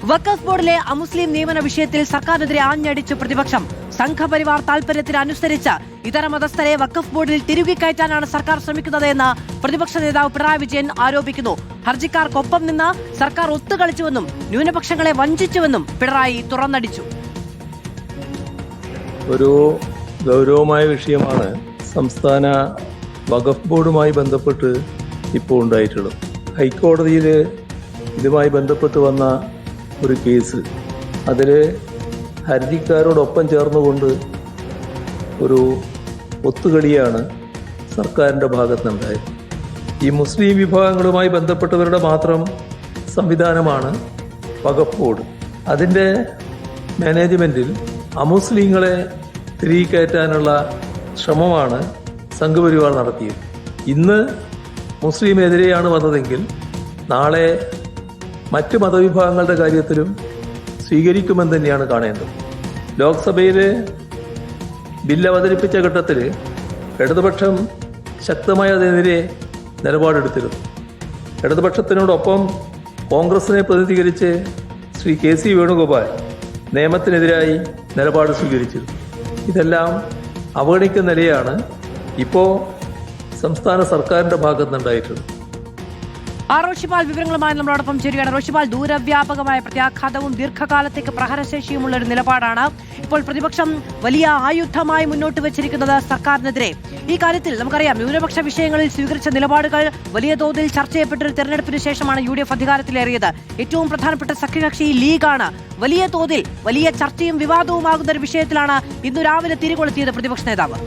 വഖഫ് ബോർഡിലെ അമുസ്ലിം നിയമന വിഷയത്തിൽ സർക്കാരിനെതിരെ ആഞ്ഞടിച്ചു പ്രതിപക്ഷം. സംഘപരിവാർ താൽപര്യത്തിനനുസരിച്ച് ഇതര മതസ്ഥരെ വഖഫ് ബോർഡിൽ തിരുകി കയറ്റാനാണ് സർക്കാർ ശ്രമിക്കുന്നത് എന്ന് പ്രതിപക്ഷ നേതാവ് പിണറായി വിജയൻ ആരോപിക്കുന്നു. ഹർജിക്കാർക്കൊപ്പം നിന്ന് സർക്കാർ ഒത്തുകളിച്ചുവെന്നും ന്യൂനപക്ഷങ്ങളെ വഞ്ചിച്ചുവെന്നും പിണറായി തുറന്നടിച്ചു. ഒരു ഗൗരവമായ വിഷയമാണ് സംസ്ഥാന വഖഫ് ബോർഡുമായി ബന്ധപ്പെട്ട് ഇപ്പോൾ ഉണ്ടായിട്ടുള്ളത്. ഹൈക്കോടതിയിൽ ഇതുമായി ബന്ധപ്പെട്ട് വന്ന ഒരു കേസ്, അതിൽ ഹർജിക്കാരോടൊപ്പം ചേർന്നുകൊണ്ട് ഒരു ഒത്തുകളിയാണ് സർക്കാരിൻ്റെ ഭാഗത്തുനിന്നുണ്ടായത്. ഈ മുസ്ലിം വിഭാഗങ്ങളുമായി ബന്ധപ്പെട്ടവരുടെ മാത്രം സംവിധാനമാണ് വഖഫ് ബോർഡ്. അതിൻ്റെ മാനേജ്മെൻറ്റിൽ അമുസ്ലിങ്ങളെ തിരികെ കയറ്റാനുള്ള ശ്രമമാണ് സംഘപരിവാർ നടത്തിയത്. ഇന്ന് മുസ്ലിമെതിരെയാണ് വന്നതെങ്കിൽ നാളെ മറ്റ് മതവിഭാഗങ്ങളുടെ കാര്യത്തിലും സ്വീകരിക്കുമെന്ന് തന്നെയാണ് കാണേണ്ടത്. ലോക്സഭയിൽ ബില്ല് അവതരിപ്പിച്ച ഘട്ടത്തിൽ ഇടതുപക്ഷം ശക്തമായി അതിനെതിരെ നിലപാടെടുത്തിരുന്നു. ഇടതുപക്ഷത്തിനോടൊപ്പം കോൺഗ്രസിനെ പ്രതിനിധീകരിച്ച് ശ്രീ KC വേണുഗോപാൽ നിയമത്തിനെതിരായി നിലപാട് സ്വീകരിച്ചിരുന്നു. ഇതെല്ലാം അവഗണിക്കുന്ന നിലയാണ് ഇപ്പോൾ സംസ്ഥാന സർക്കാരിൻ്റെ ഭാഗത്തുനിന്നുണ്ടായിട്ടുള്ളത്. റോഷിപാൽ വിവരങ്ങളുമായി നമ്മളോടൊപ്പം ചേരുകയാണ്. റോഷിപാൽ, ദൂരവ്യാപകമായ പ്രത്യാഘാതവും ദീർഘകാലത്തേക്ക് പ്രഹരശേഷിയുമുള്ള ഒരു നിലപാടാണ് ഇപ്പോൾ പ്രതിപക്ഷം വലിയ ആയുധമായി മുന്നോട്ട് വെച്ചിരിക്കുന്നത് സർക്കാരിനെതിരെ. ഈ കാര്യത്തിൽ നമുക്കറിയാം, ന്യൂനപക്ഷ വിഷയങ്ങളിൽ സ്വീകരിച്ച നിലപാടുകൾ വലിയ തോതിൽ ചർച്ച ചെയ്യപ്പെട്ടൊരു തെരഞ്ഞെടുപ്പിന് ശേഷമാണ് UDF അധികാരത്തിലേറിയത്. ഏറ്റവും പ്രധാനപ്പെട്ട സഖ്യകക്ഷി ലീഗാണ്. വലിയ തോതിൽ വലിയ ചർച്ചയും വിവാദവുമാകുന്ന ഒരു വിഷയത്തിലാണ് ഇന്നു രാവിലെ തിരികൊളുത്തിയത് പ്രതിപക്ഷ നേതാവ്.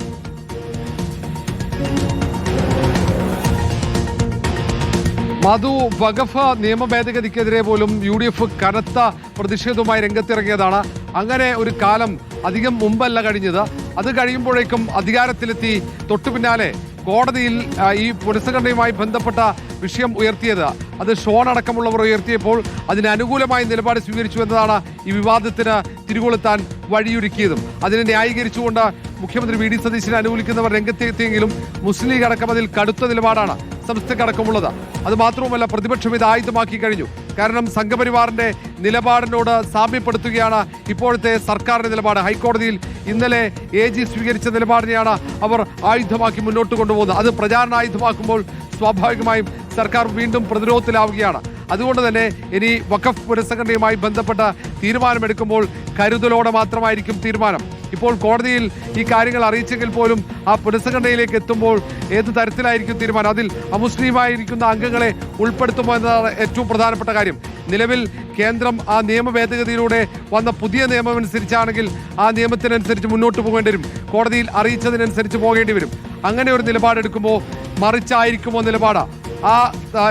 മധു, വഖഫ് നിയമ ഭേദഗതിക്കെതിരെ പോലും UDF കനത്ത പ്രതിഷേധവുമായി രംഗത്തിറങ്ങിയതാണ്. അങ്ങനെ ഒരു കാലം അധികം മുമ്പല്ല കഴിഞ്ഞത്. അത് കഴിയുമ്പോഴേക്കും അധികാരത്തിലെത്തി തൊട്ടു പിന്നാലെ കോടതിയിൽ ഈ പുനഃസംഘടനയുമായി ബന്ധപ്പെട്ട വിഷയം ഉയർത്തിയത്, അത് ഷോൺ അടക്കമുള്ളവർ ഉയർത്തിയപ്പോൾ അതിന് അനുകൂലമായ നിലപാട് സ്വീകരിച്ചു എന്നതാണ് ഈ വിവാദത്തിന് തിരികൊളുത്താൻ വഴിയൊരുക്കിയതും. അതിനെ ന്യായീകരിച്ചുകൊണ്ട് മുഖ്യമന്ത്രി VD സതീശനെ അനുകൂലിക്കുന്നവർ രംഗത്തെത്തിയെങ്കിലും മുസ്ലിം ലീഗ് അടക്കം അതിൽ കടുത്ത നിലപാടാണ് സംസ്ഥക്കടക്കമുള്ളത്. അത് മാത്രവുമല്ല, പ്രതിപക്ഷം ഇത് ആയുധമാക്കി കഴിഞ്ഞു. കാരണം സംഘപരിവാറിന്റെ നിലപാടിനോട് സാമ്യപ്പെടുത്തുകയാണ് ഇപ്പോഴത്തെ സർക്കാരിന്റെ നിലപാട്. ഹൈക്കോടതിയിൽ ഇന്നലെ AG സ്വീകരിച്ച നിലപാടിനെയാണ് അവർ ആയുധമാക്കി മുന്നോട്ട് കൊണ്ടുപോകുന്നത്. അത് പ്രചാരണ ആയുധമാക്കുമ്പോൾ സ്വാഭാവികമായും സർക്കാർ വീണ്ടും പ്രതിരോധത്തിലാവുകയാണ്. അതുകൊണ്ട് തന്നെ ഇനി വഖഫ് പുനഃസംഘടനയുമായി ബന്ധപ്പെട്ട തീരുമാനമെടുക്കുമ്പോൾ കരുതലോടെ മാത്രമായിരിക്കും തീരുമാനം. ഇപ്പോൾ കോടതിയിൽ ഈ കാര്യങ്ങൾ അറിയിച്ചെങ്കിൽ പോലും ആ പുനഃസംഘടനയിലേക്ക് എത്തുമ്പോൾ ഏത് തരത്തിലായിരിക്കും തീരുമാനം, അതിൽ അമുസ്ലിമായിരിക്കുന്ന അംഗങ്ങളെ ഉൾപ്പെടുത്തുമോ എന്നതാണ് ഏറ്റവും പ്രധാനപ്പെട്ട കാര്യം. നിലവിൽ കേന്ദ്രം ആ നിയമ ഭേദഗതിയിലൂടെ വന്ന പുതിയ നിയമം അനുസരിച്ചാണെങ്കിൽ ആ നിയമത്തിനനുസരിച്ച് മുന്നോട്ട് പോകേണ്ടി വരും. കോടതിയിൽ അറിയിച്ചതിനനുസരിച്ച് പോകേണ്ടി വരും. അങ്ങനെ ഒരു നിലപാടെടുക്കുമ്പോൾ മറിച്ചായിരിക്കുമോ നിലപാട്? ആ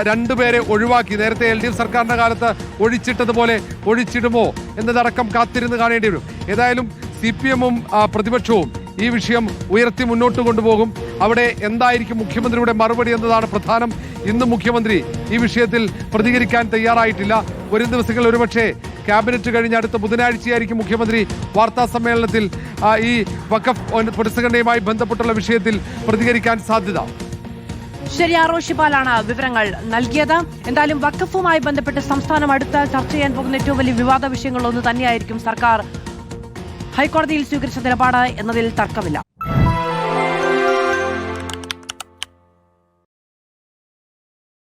രണ്ടുപേരെ ഒഴിവാക്കി നേരത്തെ LDF സർക്കാരിന്റെ കാലത്ത് ഒഴിച്ചിട്ടതുപോലെ ഒഴിച്ചിടുമോ എന്നതടക്കം കാത്തിരുന്ന് കാണേണ്ടി വരും. ഏതായാലും CPM-ഉം പ്രതിപക്ഷവും ഈ വിഷയം ഉയർത്തി മുന്നോട്ട് കൊണ്ടുപോകും. അവിടെ എന്തായിരിക്കും മുഖ്യമന്ത്രിയുടെ മറുപടി എന്നതാണ് പ്രധാനം. ഇന്ന് മുഖ്യമന്ത്രി ഈ വിഷയത്തിൽ പ്രതികരിക്കാൻ തയ്യാറായിട്ടില്ല. വരും ദിവസങ്ങൾ ഒരുപക്ഷെ ക്യാബിനറ്റ് കഴിഞ്ഞ അടുത്ത ബുധനാഴ്ചയായിരിക്കും മുഖ്യമന്ത്രി വാർത്താ സമ്മേളനത്തിൽ ഈ വഖഫ് പുനഃസംഘടനയുമായി ബന്ധപ്പെട്ടുള്ള വിഷയത്തിൽ പ്രതികരിക്കാൻ സാധ്യത. ശരി, റോഷിപാലാണ് വിവരങ്ങൾ നൽകിയത്. എന്തായാലും വഖഫുമായി ബന്ധപ്പെട്ട് സംസ്ഥാനം അടുത്ത ചർച്ച ചെയ്യാൻ പോകുന്ന ഏറ്റവും വലിയ വിവാദ വിഷയങ്ങളൊന്ന് തന്നെയായിരിക്കും സർക്കാർ ഹൈക്കോടതിയിൽ സ്വീകരിച്ച നിലപാട് എന്നതിൽ തർക്കമില്ല.